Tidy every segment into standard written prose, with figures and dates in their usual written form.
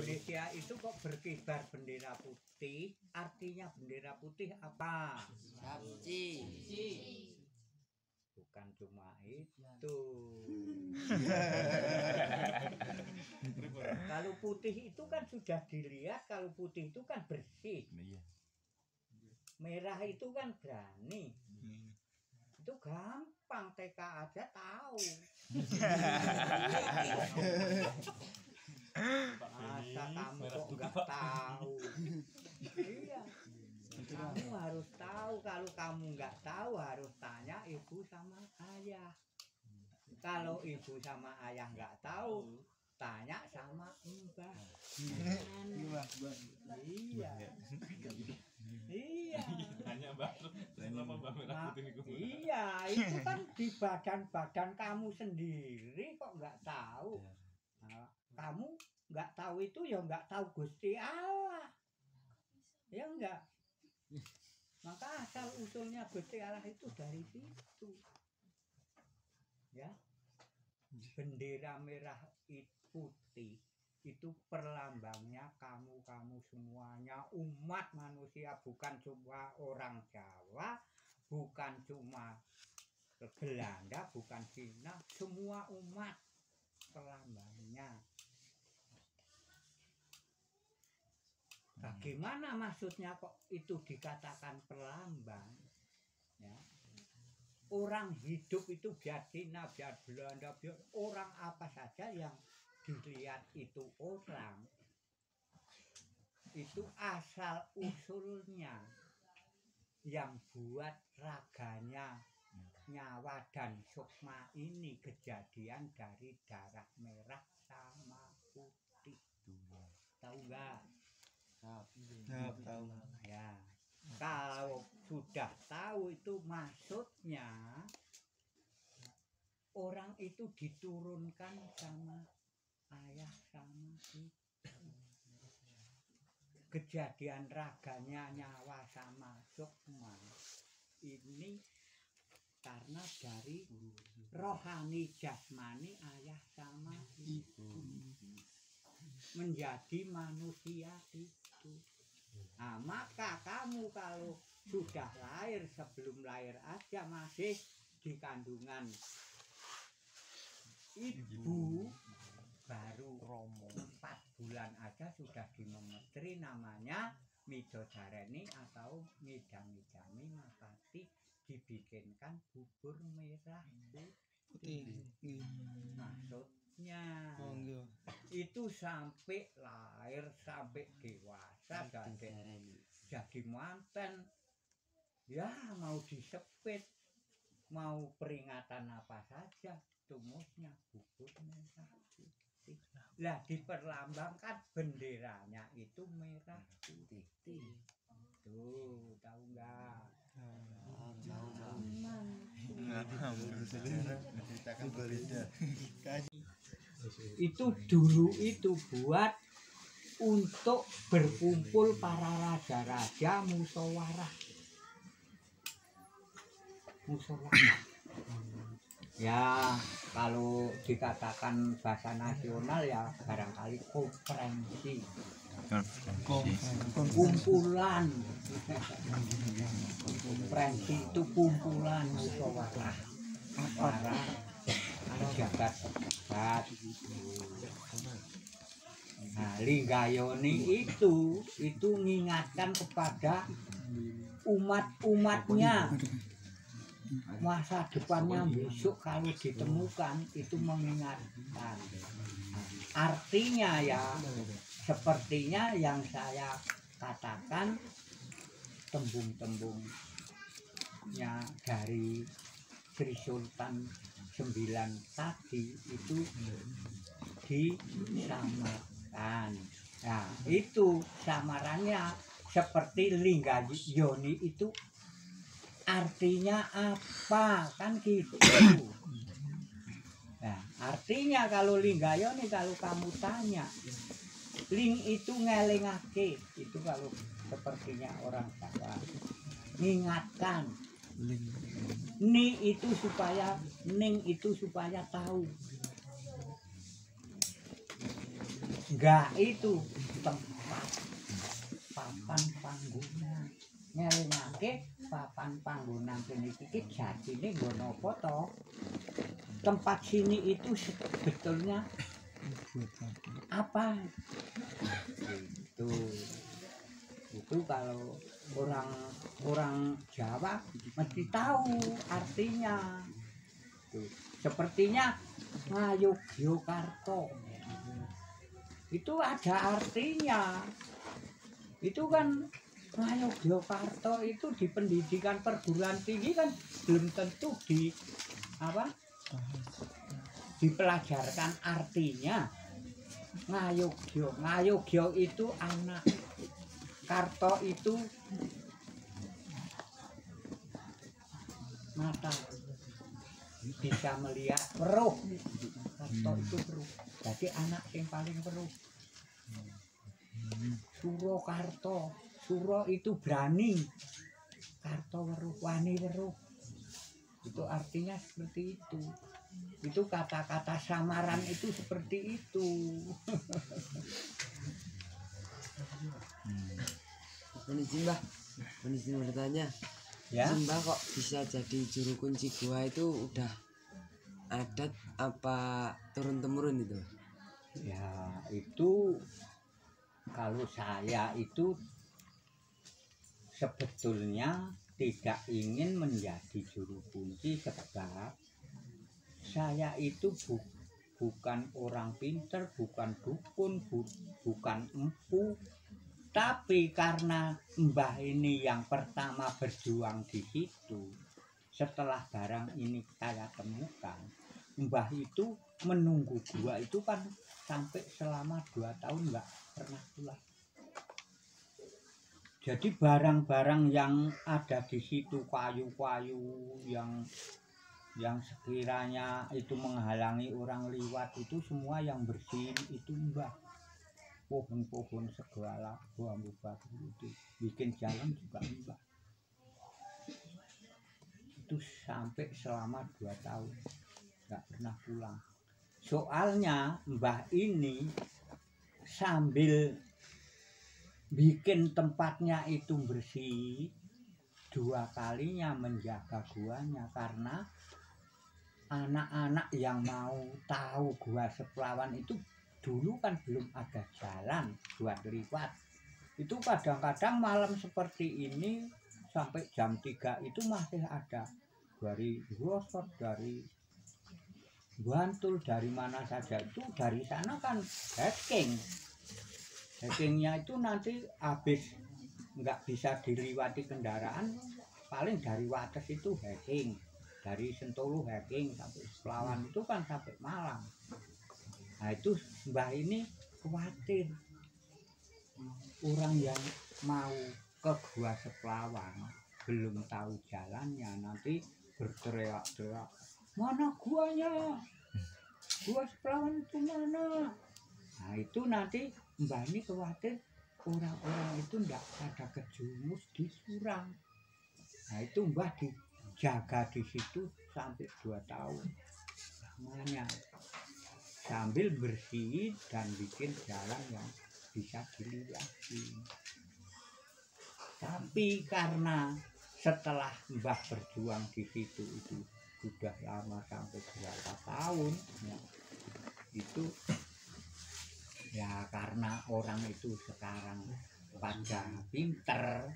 Indonesia itu kok berkibar bendera putih? Artinya bendera putih apa? Suci. Bukan cuma itu. Kalau putih itu kan sudah dilihat, kalau putih itu kan bersih. Merah itu kan berani. Itu gampang, TK aja tahu. Masa kamu kok nggak tahu? Iya. Kamu harus tahu. Kalau kamu nggak tahu harus tanya ibu sama ayah. Kalau ibu sama ayah nggak tahu, tanya sama mbah. Iya. Iya. Tanya mbak, kenapa mbak merah putih itu? Iya, itu kan di badan kamu sendiri kok nggak tahu. Nah, kamu nggak tahu itu ya nggak tahu Gusti Allah. Ya enggak. Maka asal usulnya Gusti Allah itu dari situ. Ya. Bendera merah putih itu perlambangnya kamu semuanya umat manusia, bukan cuma orang Jawa, bukan cuma Belanda, bukan Cina, semua umat perlambangnya. Bagaimana maksudnya kok itu dikatakan perlambang? Ya. Orang hidup itu biar Cina, biar Belanda, biar orang apa saja yang dilihat itu orang, itu asal usulnya yang buat raganya nyawa dan sukma ini kejadian dari darah merah sama putih. Tahu nggak? Tahu. Ya. Kalau sudah tahu itu maksudnya orang itu diturunkan sama ayah sama ibu. Kejadian raganya nyawa sama sukma ini karena dari rohani jasmani ayah sama ibu menjadi manusia itu. Nah, maka kamu kalau sudah lahir, sebelum lahir aja masih di kandungan ibu, baru 4 bulan aja sudah dimemetri, namanya midodareni atau midang-midami mapati, dibikinkan bubur merah putih. Maksudnya itu sampai lahir, sampai dewasa, jadi manten, ya mau disepit, mau peringatan apa saja, tumusnya bubur merah putih. Lah diperlambangkan benderanya itu merah putih. Tuh, tahu nggak? Itu dulu itu buat untuk berkumpul para raja-raja musyawarah. Ya, kalau dikatakan bahasa nasional ya barangkali konferensi. Kumpulan. Konferensi itu kumpulan musyawarah para pejabat-pejabat. Nah, Linggayoni itu mengingatkan kepada umat-umatnya, masa depannya besok kalau ditemukan itu mengingatkan. Artinya ya sepertinya yang saya katakan, tembung-tembungnya dari Sri Sultan 9 tadi itu disamakan. Nah, itu samarannya seperti Linggayoni itu artinya apa, kan gitu. Nah, artinya kalau Linggayoni, kalau kamu tanya, ling itu ngelingake, itu kalau sepertinya orang Jawa, mengingatkan. Ning itu supaya tahu. enggak itu tempat papan panggonan ngelingake papan panggonan kene iki jatine nggo napa to tempat sini itu sebetulnya apa itu kalau orang Jawa mesti tahu artinya tuh. Sepertinya Ngayogyakarta itu ada artinya itu kan Ngayogyakarta itu di pendidikan perguruan tinggi kan belum tentu dipelajarkan artinya Ngayogya itu anak Karto itu mata bisa melihat weruh Karto itu weruh jadi anak yang paling weruh Surakarta Suro itu berani Karto weruh wani weruh itu artinya seperti itu kata-kata samaran itu seperti itu. Mbah, izin bertanya, ya Mbah kok bisa jadi juru kunci gua itu udah adat apa turun temurun itu? Ya itu kalau saya itu sebetulnya tidak ingin menjadi juru kunci sebab saya itu bukan orang pinter, bukan dukun, bukan empu, tapi karena Mbah ini yang pertama berjuang di situ. Setelah barang ini saya temukan, Mbah itu menunggu gua itu kan sampai selama 2 tahun nggak pernah pulang. Jadi barang-barang yang ada di situ, kayu-kayu yang sekiranya itu menghalangi orang lewat itu semua yang bersihin itu Mbah. Pohon-pohon segala bambu-bambu itu bikin jalan juga Mbah. Itu sampai selama 2 tahun nggak pernah pulang. Soalnya Mbah ini sambil bikin tempatnya itu bersih 2 kalinya menjaga guanya karena anak-anak yang mau tahu gua Seplawan itu dulu kan belum ada jalan buat lewat. Itu kadang-kadang malam seperti ini sampai jam 3 itu masih ada dari Grosot, dari Bantul, dari mana saja itu dari sana kan hackingnya itu nanti habis nggak bisa dilewati kendaraan paling dari Wates itu hacking, dari Sentolo hacking sampai Seplawan itu kan sampai malam. Nah itu Mbah ini khawatir orang yang mau ke Gua Seplawan belum tahu jalannya nanti berteriak-teriak, mana guanya? Gua Seplawan itu mana? Nah itu nanti Mbah ini khawatir orang-orang itu enggak pada kejumus disurang. Nah itu Mbah dijaga di situ sampai 2 tahun namanya sambil bersihin dan bikin jalan yang bisa dilewati. Tapi karena setelah Mbah berjuang di situ itu sudah lama sampai berapa tahun ya, itu ya karena orang itu sekarang pada pinter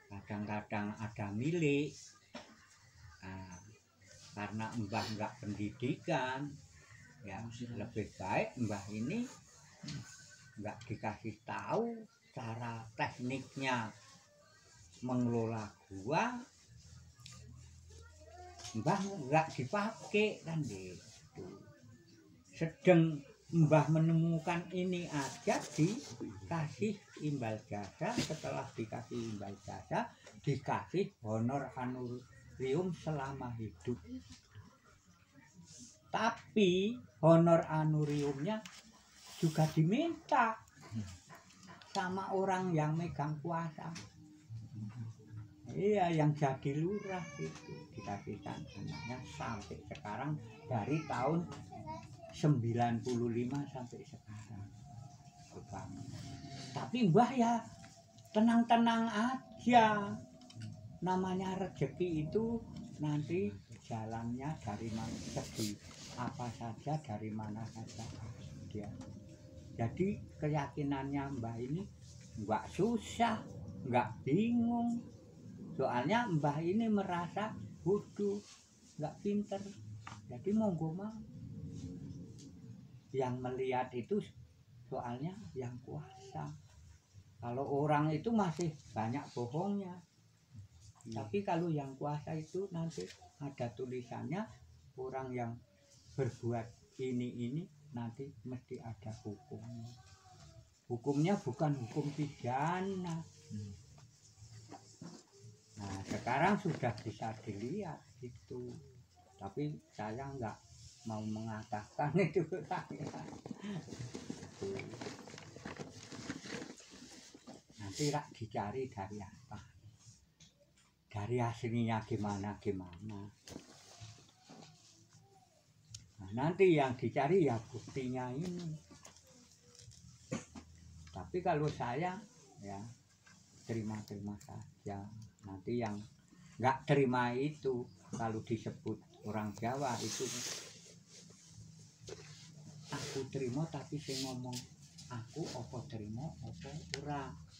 kadang-kadang ada milik. Nah, karena Mbah nggak pendidikan ya lebih baik Mbah ini nggak dikasih tahu cara tekniknya mengelola gua, Mbah nggak dipakai kan gitu. Sedang Mbah menemukan ini aja dikasih imbal jasa, setelah dikasih imbal jasa dikasih honor honorarium selama hidup. Tapi honor honorariumnya juga diminta sama orang yang megang kuasa. Iya, yang jadi lurah itu dikasih sanjungannya sampai sekarang dari tahun 95 sampai sekarang. banget. Tapi Mbah ya tenang-tenang aja. Namanya rezeki itu nanti jalannya dari mana segi apa saja, dari mana saja dia. Jadi keyakinannya Mbah ini enggak susah, enggak bingung. Soalnya Mbah ini merasa bodoh, enggak pinter. Jadi monggo mau. Yang melihat itu soalnya yang kuasa. Kalau orang itu masih banyak bohongnya. Tapi kalau yang kuasa itu nanti ada tulisannya, orang yang berbuat ini nanti mesti ada hukumnya. Hukumnya bukan hukum pidana. Nah sekarang sudah bisa dilihat itu. Tapi saya nggak mau mengatakan itu nanti rak dicari dari apa, dari aslinya gimana. Nah, nanti yang dicari ya buktinya ini. Tapi kalau saya ya terima saja. Nanti yang nggak terima itu kalau disebut orang Jawa itu aku terima tapi saya ngomong aku apa terima apa ora.